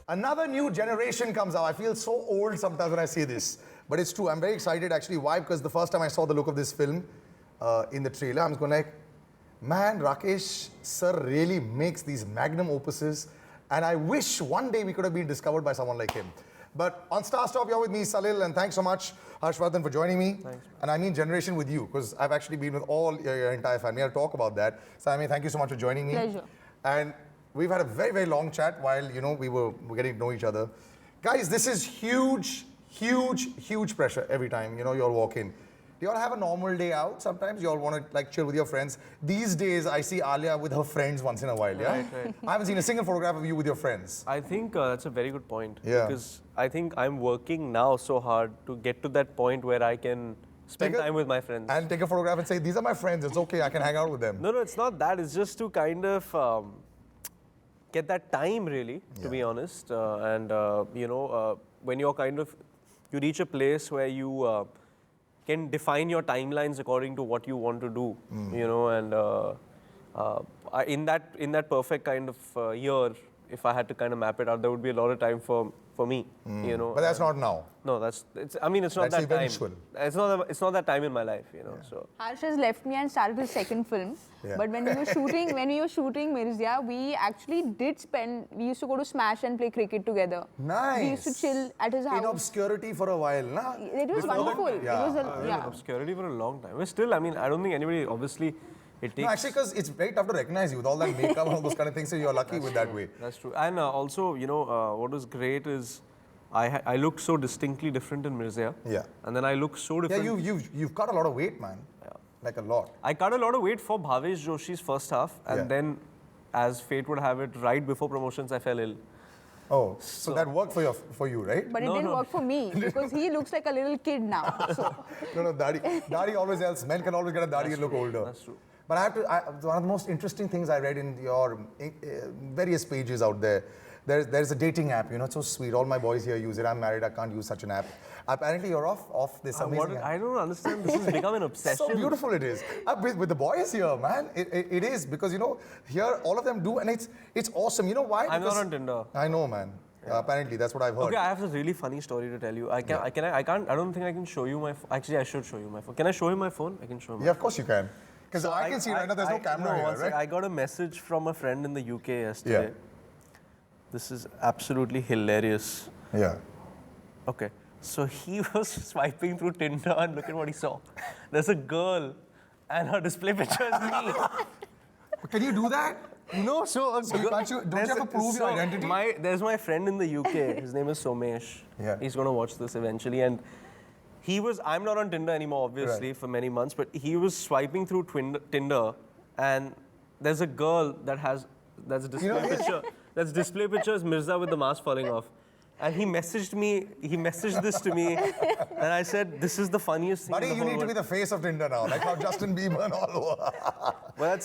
Another new generation comes out. I feel so old sometimes when I say this, but it's true. I'm very excited actually. Why? Because the first time I saw the look of this film in the trailer, I'm going like, man, Rakesh sir really makes these magnum opuses, and I wish one day we could have been discovered by someone like him. But on Star Stop, you're with me, Salil, and thanks so much, Harshvardhan, for joining me. Thanks, man. And I mean generation with you, because I've actually been with all your entire family. I'll talk about that. Sami, thank you so much for joining me. Pleasure. And we've had a very, very long chat while, we were getting to know each other. Guys, this is huge, huge pressure every time, you all walk in. Do you all have a normal day out sometimes? You all want to like chill with your friends? These days, I see Alia with her friends once in a while, yeah? Right. I haven't seen a single photograph of you with your friends. I think that's a very good point. Yeah. Because I think I'm working now so hard to get to that point where I can spend time with my friends. And take a photograph and say, these are my friends, it's okay, I can hang out with them. No, it's not that. It's just to kind of get that time, really, to be honest. When you're you reach a place where you can define your timelines according to what you want to do, in that perfect kind of year, if I had to kind of map it out, there would be a lot of time for me, But that's not now. No, it's not That's that eventual. time. It's not that time in my life, so. Harsh has left me and started his second film. Yeah. But when we were shooting Mirzya, we used to go to Smash and play cricket together. Nice. We used to chill at his house. In obscurity for a while, na? It was wonderful. Yeah. It was Obscurity for a long time. But still, I don't think anybody, obviously, it takes... No, actually, because it's very tough to recognize you with all that makeup and all those kind of things, so you're lucky with that way. That's true. And also, what was great is I looked so distinctly different in Mirzya. Yeah. And then I look so different. Yeah, you've cut a lot of weight, man. Yeah. Like a lot. I cut a lot of weight for Bhavesh Joshi's first half, and then, as fate would have it, right before promotions, I fell ill. Oh, so that worked for you, right? But it didn't work for me because he looks like a little kid now. So. No, Dadi always helps. Men can always get a Dadi and look older. That's true. But one of the most interesting things I read in your various pages out there, there's a dating app, it's so sweet. All my boys here use it. I'm married, I can't use such an app. Apparently you're off this amazing app. I don't understand. This has become an obsession. So beautiful it is. With the boys here, man, it is because, here all of them do and it's awesome. You know why? I'm not on Tinder. I know, man. Yeah. Apparently, that's what I've heard. Okay, I have a really funny story to tell you. I don't think I can show you my phone. Actually, I should show you my phone. Can I show him my phone? I can show him. Yeah, of course you can. Because I can see right now there's no camera here, right? I got a message from a friend in the UK yesterday. Yeah. This is absolutely hilarious. Yeah. Okay, so he was swiping through Tinder and look at what he saw. There's a girl and her display picture is me. Can you do that? No, don't you have to prove your identity? There's my friend in the UK. His name is Somesh. Yeah. He's going to watch this eventually. And I'm not on Tinder anymore, obviously, for many months, but he was swiping through Tinder and there's a girl that's a display picture. That's display picture is Mirza with the mask falling off. And he messaged this to me, and I said, this is the funniest thing. Buddy, you need to be the face of Tinder now, like how Justin Bieber and all over. Well,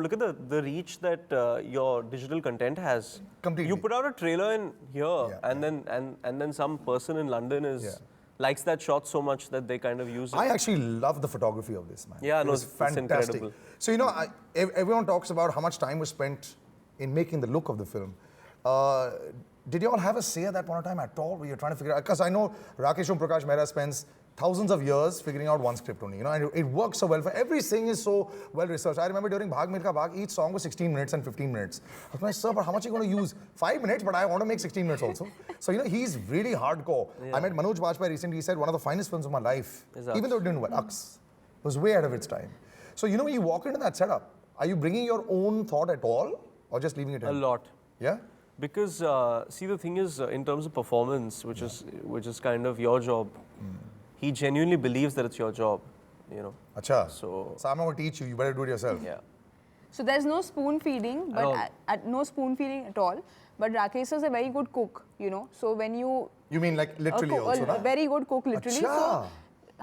look at the reach that your digital content has. Completely. You put out a trailer in here, and then some person in London likes that shot so much that they kind of use it. I actually love the photography of this, man. Yeah, it's fantastic. Incredible. So, everyone talks about how much time was spent in making the look of the film. Did you all have a say at that point of time at all? Were you trying to figure out? Because I know Rakesh and Prakash Mehra spends thousands of years figuring out one script only, and it works so well. For everything is so well researched. I remember during Bhag Milkha Bhag, each song was 16 minutes and 15 minutes. I was like, sir, but how much are you going to use? 5 minutes, but I want to make 16 minutes also. So, he's really hardcore. Yeah. I met Manoj Bajpayee recently. He said, one of the finest films of my life, even though it didn't well, Aks, was way ahead of its time. So, when you walk into that setup, are you bringing your own thought at all or just leaving it in? A lot. Yeah? Because, see, the thing is, in terms of performance, which is kind of your job, he genuinely believes that it's your job, Acha. So I'm not going to teach you, you better do it yourself. Yeah. So there's no spoon feeding, but no spoon feeding at all. But Rakesh is a very good cook, So when you... You mean like literally also, a very good cook, literally. Achha. So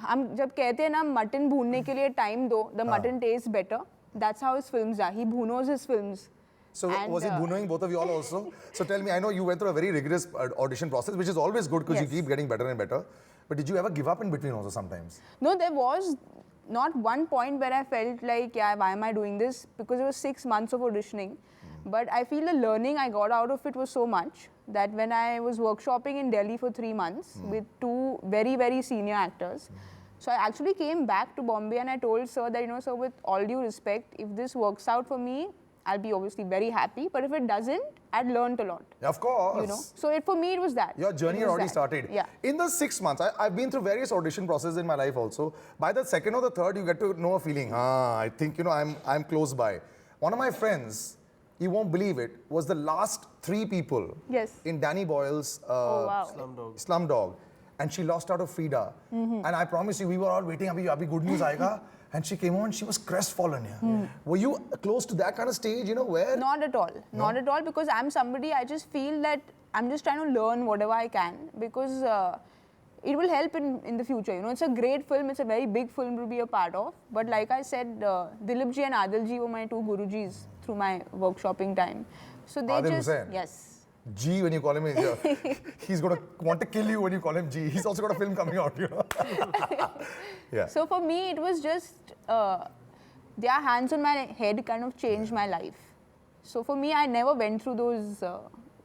हम जब कहते हैं ना mutton भूनने के लिए time दो, the mutton tastes better. That's how his films are. He bhunos his films. So was he bhunoing both of you all also? So tell me, I know you went through a very rigorous audition process, which is always good because you keep getting better and better. But did you ever give up in between also sometimes? No, there was not one point where I felt like, why am I doing this? Because it was 6 months of auditioning. But I feel the learning I got out of it was so much that when I was workshopping in Delhi for 3 months with two very, very senior actors, so I actually came back to Bombay and I told sir that, you know, sir, with all due respect, if this works out for me, I'll be obviously very happy. But if it doesn't, I'd learned a lot. Of course. You know, so for me it was that. Your journey It had was already that. started. Yeah. In the 6 months, I've been through various audition processes in my life also. By the second or the third, you get to know a feeling. I think, you know, I'm close by. One of my friends, you won't believe it, was the last 3 people Yes. in Danny Boyle's Oh wow. Slumdog. And she lost out of Frida. And I promise you, we were all waiting, abhi good news aayega. And she came on, she was crestfallen. Yeah. Were you close to that kind of stage, you know, where? Not at all. Not at all, because I'm somebody, I just feel that I'm just trying to learn whatever I can, because it will help in the future. You know, it's a great film, it's a very big film to be a part of. But like I said, Dilip ji and Adil ji were my 2 gurujis through my workshopping time. So they Adil just, Hussain? yes. G when you call him, he's going to want to kill you when you call him G. He's also got a film coming out, you know. Yeah. So for me, it was just their hands on my head kind of changed my life. So for me, I never went through those.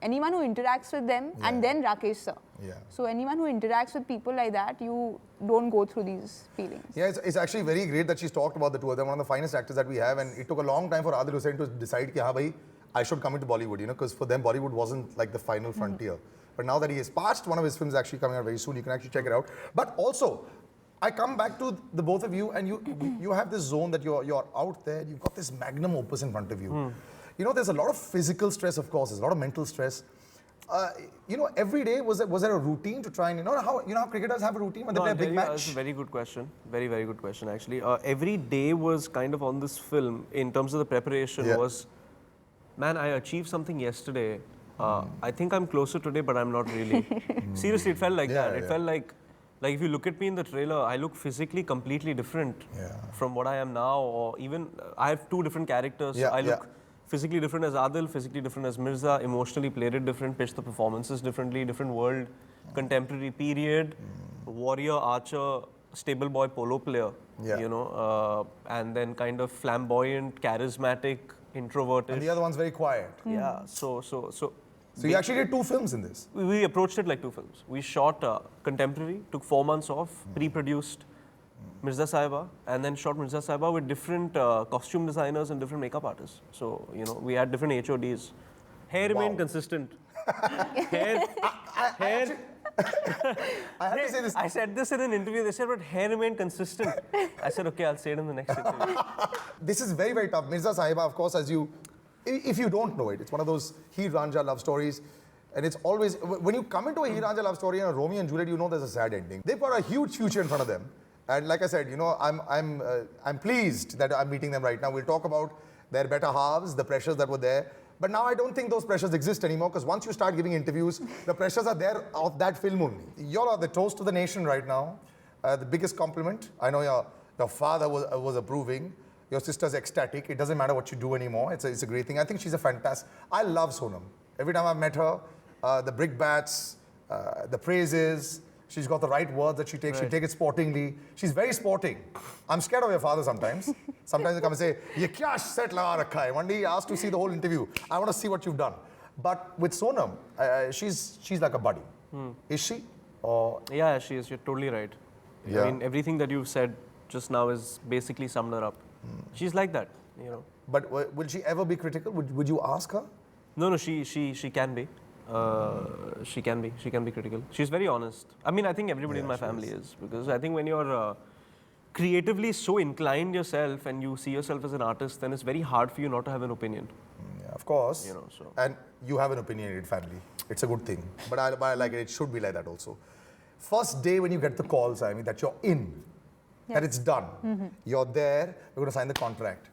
Anyone who interacts with them, and then Rakesh sir. Yeah. So anyone who interacts with people like that, you don't go through these feelings. Yeah, it's actually very great that she's talked about the two of them, one of the finest actors that we have, and it took a long time for Adil Hussain to decide that, bhai, I should come into Bollywood, you know, because for them, Bollywood wasn't like the final frontier. But now that he has passed, one of his films is actually coming out very soon. You can actually check it out. But also, I come back to the both of you, and you have this zone that you're out there. You've got this magnum opus in front of you. You know, there's a lot of physical stress, of course. There's a lot of mental stress. You know, every day was there a routine to try and how cricketers have a routine when they play a big match? That's a very good question. Very, very good question, actually. Every day was kind of on this film in terms of the preparation was, man, I achieved something yesterday. I think I'm closer today, but I'm not really. Seriously, it felt like that. It felt like if you look at me in the trailer, I look physically completely different from what I am now. Or even, I have 2 different characters. I look physically different as Adil, physically different as Mirza, emotionally played it different, pitched the performances differently, different world, contemporary period, warrior, archer, stable boy, polo player, you know, and then kind of flamboyant, charismatic, introverted. And the other one's very quiet. Yeah, so you actually did 2 films in this. we approached it like 2 films. We shot contemporary, took 4 months off, pre-produced Mirza Sahiba, and then shot Mirza Sahiba with different costume designers and different makeup artists. So, you know, we had different HODs. Hair remained consistent. hair. I have to say this. I said this in an interview. They said, but hair remained consistent. I said, okay, I'll say it in the next interview. This is very, very tough. Mirza Sahiba, of course, if you don't know it, it's one of those Heer Ranjha love stories. And it's always, when you come into a Heer Ranjha love story and a Romeo and Juliet, you know there's a sad ending. They've got a huge future in front of them. And like I said, you know, I'm pleased that I'm meeting them right now. We'll talk about their better halves, the pressures that were there. But now I don't think those pressures exist anymore, because once you start giving interviews, the pressures are there of that film only. You're the toast of the nation right now. The biggest compliment. I know your father was approving. Your sister's ecstatic. It doesn't matter what you do anymore. It's a great thing. I think she's a fantastic. I love Sonam. Every time I've met her, the brickbats, the praises. She's got the right words that she takes. She takes it sportingly. She's very sporting. I'm scared of your father sometimes. Sometimes they come and say, "Ye kya set laga rakha hai?" One day he asked to see the whole interview. I want to see what you've done. But with Sonam, she's like a buddy. Is she? Or Yeah, she is. You're totally right. Yeah. I mean, everything that you've said just now is basically summed her up. She's like that, you know. But will she ever be critical? Would you ask her? No, she can be. She can be critical. She's very honest. I mean, I think everybody in my family is, because I think when you're creatively so inclined yourself and you see yourself as an artist, then it's very hard for you not to have an opinion. Yeah, of course. You know, so. And you have an opinionated family. It's a good thing. But I like it. It should be like that also. First day when you get the calls, I mean, that you're in, that it's done. You're there, you're going to sign the contract.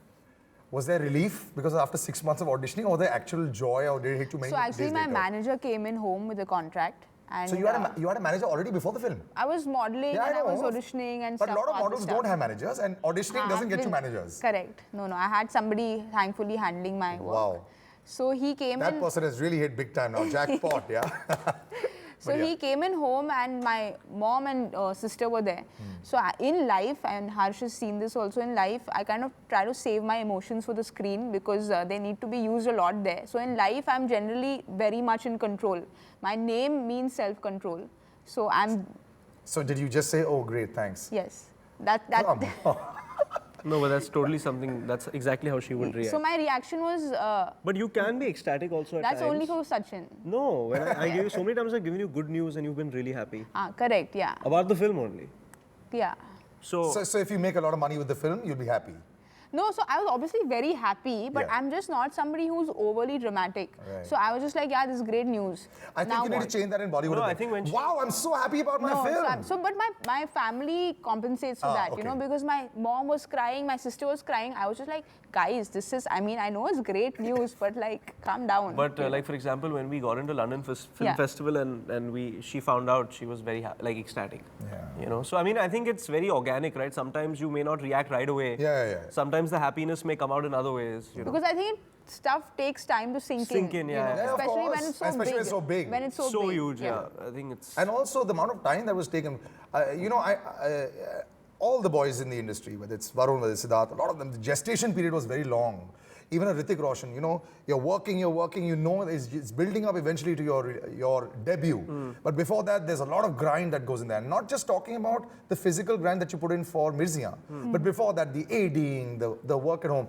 Was there relief because after 6 months of auditioning, or was there actual joy, or did it hit you many So actually, days my later? manager came in home with a contract. And So you had a manager already before the film? I was modeling Yeah, and I was know. auditioning and But stuff. a lot of other models stuff. don't have managers, and auditioning doesn't get you managers. Correct. No, I had somebody thankfully handling my work. Wow. So he came That in. person has really hit big time now. Jackpot, yeah? So he came in home and my mom and sister were there. So in life, and Harsh has seen this also in life, I kind of try to save my emotions for the screen because they need to be used a lot there. So in life, I'm generally very much in control. My name means self-control. So I'm, So did you just say, oh, great, thanks? yes. Come on. No, but that's totally something, that's exactly how she would react. So my reaction was, But you can be ecstatic also at that's times. only for Sachin. No, when I gave you so many times I've given you good news and you've been really happy. Correct, yeah. About the film only. Yeah. So if you make a lot of money with the film, you'll be happy. No, so I was obviously very happy, but Yeah. I'm just not somebody who's overly dramatic. Right. So I was just like, yeah, this is great news. I think Now you need what? to change that in Bollywood. No, a I bit. think when she- wow, I'm so happy about my No, film. but my family compensates for that, you know, okay. because my mom was crying, my sister was crying. I was just like, guys, this is, I mean, I know it's great news, but like, calm down. But like for example, when we got into London Film Yeah. Festival and she found out, she was very like ecstatic. Yeah. You know, so I mean, I think it's very organic, right? Sometimes you may not react right away. Yeah. Sometimes the happiness may come out in other ways. You know. Because I think stuff takes time to sink Sink in, you yeah, know, yeah. Yeah, of especially when course. it's so Especially big. when it's so big. When it's so, So big. huge, yeah. I think it's. And also the amount of time that was taken. You know, all the boys in the industry, whether it's Varun, whether it's Siddharth, a lot of them, the gestation period was very long. Even a Hrithik Roshan, you know, you're working, you know, it's building up eventually to your debut. But before that, there's a lot of grind that goes in there. Not just talking about the physical grind that you put in for Mirzia, but before that, the ADing, the work at home.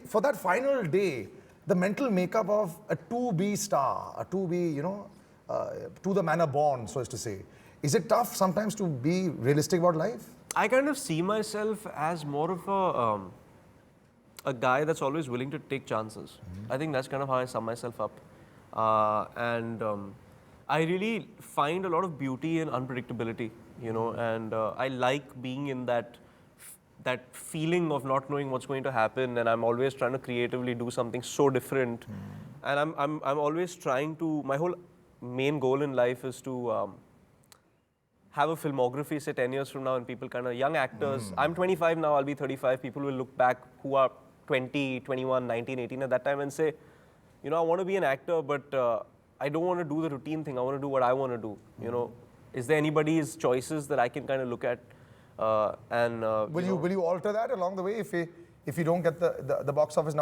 For that final day, the mental makeup of a 2B star, a 2B, you know, to the manner born, so as to say. Is it tough sometimes to be realistic about life? I kind of see myself as more of a guy that's always willing to take chances. I think that's kind of how I sum myself up. And I really find a lot of beauty in unpredictability, you know, and I like being in that feeling of not knowing what's going to happen, and I'm always trying to creatively do something so different. And I'm always trying to, my whole main goal in life is to have a filmography, say 10 years from now, and people kind of, young actors, I'm 25 now, I'll be 35, people will look back who are 20, 21, 19, 18 at that time and say, you know, I want to be an actor, but I don't want to do the routine thing, I want to do what I want to do, you know. Is there anybody's choices that I can kind of look at Will you alter that along the way if you don't get the box office